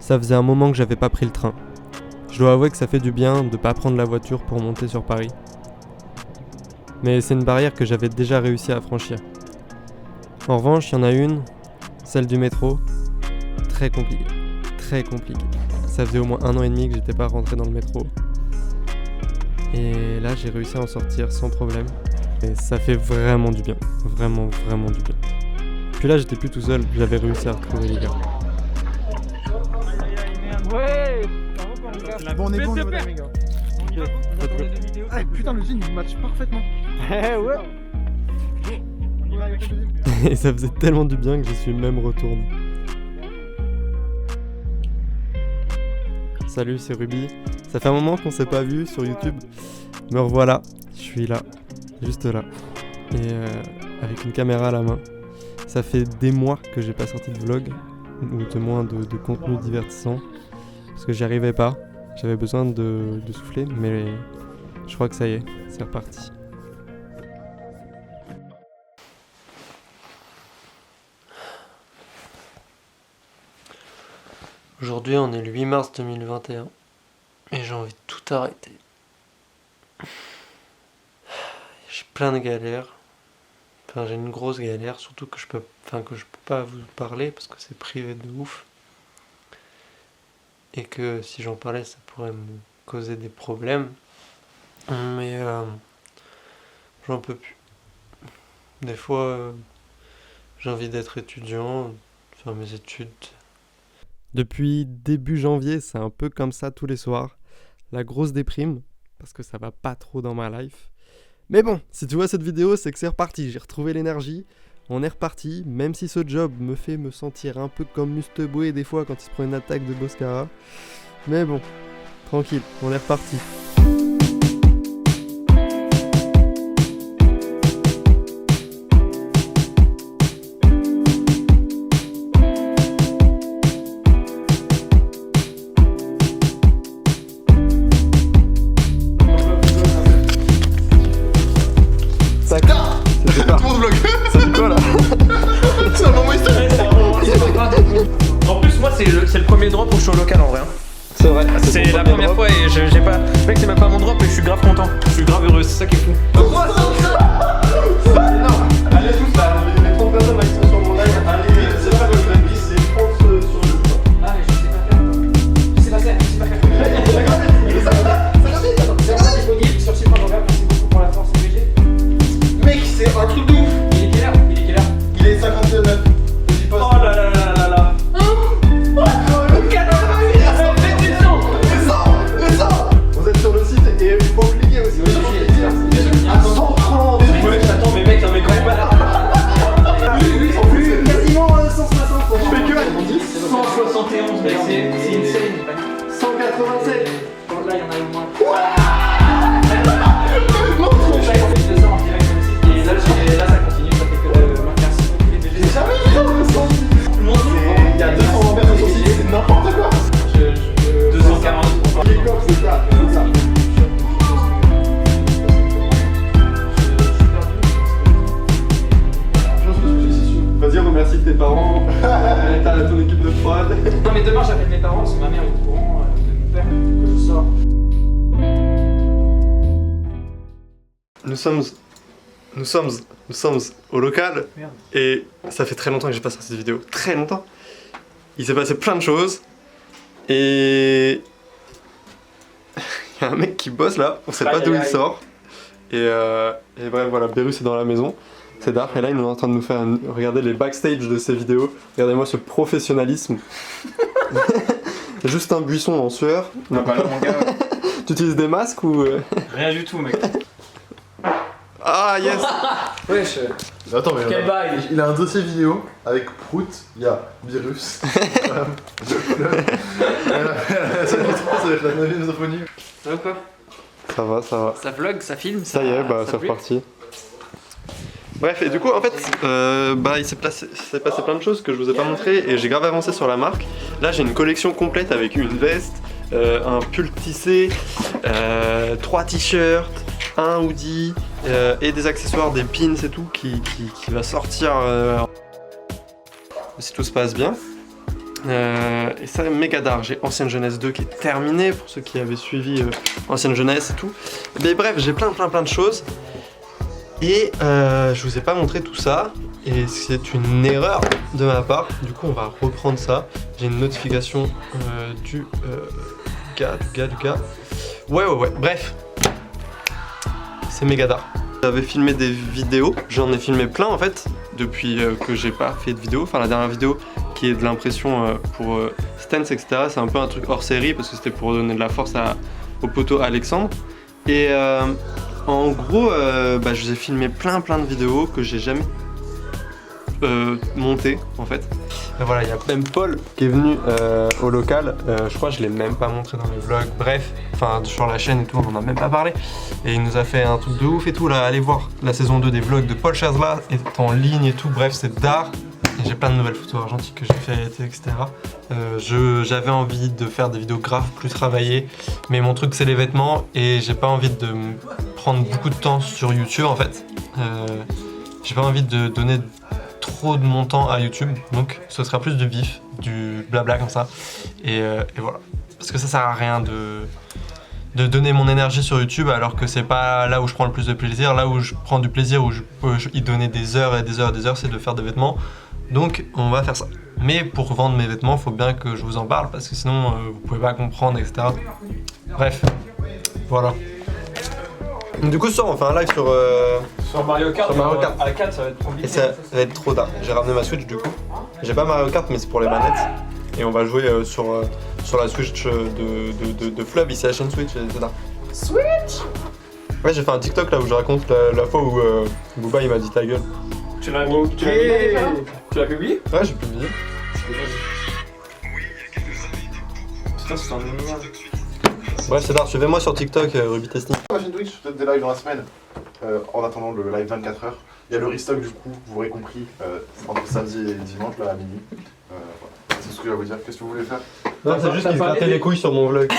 Ça faisait un moment que j'avais pas pris le train. Je dois avouer que ça fait du bien de pas prendre la voiture pour monter sur Paris. Mais c'est une barrière que j'avais déjà réussi à franchir. En revanche, il y en a une, celle du métro, très compliquée. Très compliquée. Ça faisait au moins 1 an et demi que j'étais pas rentré dans le métro. Et là, j'ai réussi à en sortir sans problème. Et ça fait vraiment du bien. Vraiment, vraiment du bien. Puis là, j'étais plus tout seul, j'avais réussi à retrouver les gars. Ouais. Bon, on est bon, les gars. Ah putain, le jean il match parfaitement. Ouais. Et ça faisait tellement du bien que je suis même retourné. Salut, c'est Ruby. Ça fait un moment qu'on s'est pas vu sur YouTube. Me revoilà, je suis là, juste là. Et avec une caméra à la main. Ça fait des mois que j'ai pas sorti de vlog, ou de moins de contenu divertissant. Parce que j'y arrivais pas. J'avais besoin de souffler, mais je crois que ça y est, c'est reparti. Aujourd'hui, on est le 8 mars 2021 et j'ai envie de tout arrêter. J'ai plein de galères. Enfin, j'ai une grosse galère, surtout que je peux pas vous parler parce que c'est privé de ouf. Et que si j'en parlais, ça pourrait me causer des problèmes. Mais j'en peux plus. Des fois, j'ai envie d'être étudiant, de faire mes études. Depuis début janvier, c'est un peu comme ça tous les soirs. La grosse déprime, parce que ça va pas trop dans ma life. Mais bon, si tu vois cette vidéo, c'est que c'est reparti. J'ai retrouvé l'énergie, on est reparti. Même si ce job me fait me sentir un peu comme Musteboué des fois quand il se prend une attaque de Boscara. Mais bon, tranquille, on est reparti. En plus, moi, c'est le premier drop où je suis au local en vrai. C'est vrai. C'est la première fois et j'ai pas. Mec, c'est même pas mon drop et je suis grave content. Je suis grave heureux, c'est ça qui est fou. Quoi ça? Non. Allez tous là, les 30 personnes qui sont sur mon live, allez, c'est pas le rugby, c'est France sur le toit. Ah, mais je sais pas faire. Je sais pas faire. C'est disponible sur Cypre Programme, merci beaucoup pour la force CVG. Mec, c'est un truc de ouf. Il est quelle heure? Il est 59. J'y passe. Oh là là là là là. Vous êtes sur le site et il faut cliquer aussi. À 130. Attends, mais mec, mais quand même. Plus quasiment 160. Je fais que 171, mec, c'est une série. 187. Là, il y en a au moins. Là, ça continue, ça fait que de merci beaucoup les DG. J'ai jamais vu ça. Tout le monde Il y a 200 personnes sur le site, c'est n'importe quoi. 240. Les corps, c'est ça. Vas-y, remercie tes parents, t'as ton équipe de prod. Non, mais demain, j'appelle mes parents, c'est ma mère au courant de mon père que je sors. Nous sommes au local. Merde. Et ça fait très longtemps que j'ai pas sorti de vidéo. Très longtemps. Il s'est passé plein de choses. Et il y a un mec qui bosse là, on sait pas d'où il sort. Et bref, voilà, Bérus est dans la maison. C'est Dark et là il est en train de nous faire regarder les backstage de ses vidéos. Regardez-moi ce professionnalisme. Juste un buisson en sueur. Ah bah là, mon gars. Tu utilises des masques ou Rien du tout, mec. Ah yes. Wesh. Attends, mais Quel bail. il a un dossier vidéo avec Prout, il y a Virus, Le Fleuve. Ça va être la 9ème symphonie. Ça va quoi? Ça va, ça va. Ça vlog, ça filme, Ça y est, bah c'est pue. reparti. Bref, et du coup, en fait, il s'est passé plein de choses que je vous ai pas montré et j'ai grave avancé sur la marque. Là, j'ai une collection complète avec une veste, un pull tissé, 3 t-shirts, un hoodie et des accessoires, des pins et tout qui va sortir si tout se passe bien. Et ça, méga d'art. J'ai Ancienne Jeunesse 2 qui est terminé pour ceux qui avaient suivi Ancienne Jeunesse et tout. Mais bref, j'ai plein de choses. Et je vous ai pas montré tout ça. Et c'est une erreur de ma part. Du coup, on va reprendre ça. J'ai une notification du gars. Ouais. Bref. C'est méga d'art. J'avais filmé des vidéos. J'en ai filmé plein en fait. Depuis que j'ai pas fait de vidéo. Enfin, la dernière vidéo qui est de l'impression pour Stance, etc. C'est un peu un truc hors série parce que c'était pour donner de la force au poteau Alexandre. Et en gros, je vous ai filmé plein de vidéos que j'ai jamais montées en fait. Et voilà, il y a même Paul qui est venu au local. Je crois que je l'ai même pas montré dans les vlogs. Bref, enfin sur la chaîne et tout, on en a même pas parlé. Et il nous a fait un truc de ouf et tout là. Allez voir la saison 2 des vlogs de Paul Chazla est en ligne et tout. Bref, c'est d'art. J'ai plein de nouvelles photos argentiques que j'ai fait, etc. J'avais envie de faire des vidéos graves plus travaillées, mais mon truc c'est les vêtements et j'ai pas envie de prendre beaucoup de temps sur YouTube en fait. J'ai pas envie de donner trop de mon temps à YouTube, donc ce sera plus du vif, du blabla comme ça. Et voilà. Parce que ça sert à rien de donner mon énergie sur YouTube alors que c'est pas là où je prends le plus de plaisir. Là où je prends du plaisir, où je peux y donner des heures et des heures, c'est de faire des vêtements. Donc on va faire ça. Mais pour vendre mes vêtements, il faut bien que je vous en parle parce que sinon vous pouvez pas comprendre, etc. Bref, voilà. Du coup ce soir on fait un live Sur Mario Kart, Sur Mario Kart. à 4 ça va être compliqué. et ça va être trop tard. J'ai ramené ma Switch du coup. J'ai pas Mario Kart mais c'est pour les manettes. Et on va jouer sur la Switch de Flub, il s'achète une Switch, etc. Switch. Ouais, j'ai fait un TikTok là où je raconte la fois où Booba il m'a dit ta gueule. Tu l'as mis déjà? Tu l'as publié? Ouais, j'ai publié. Putain, c'est un énorme. Bref, c'est tard, suivez-moi sur TikTok, Ruby Testing. Ma chaîne Twitch, peut-être des lives dans la semaine. En attendant le live 24h. Il y a le restock du coup, vous aurez compris, entre samedi et dimanche là à minuit. Voilà. C'est ce que je vais vous dire. Qu'est-ce que vous voulez faire? Non, c'est juste qu'il se grattait les couilles sur mon vlog.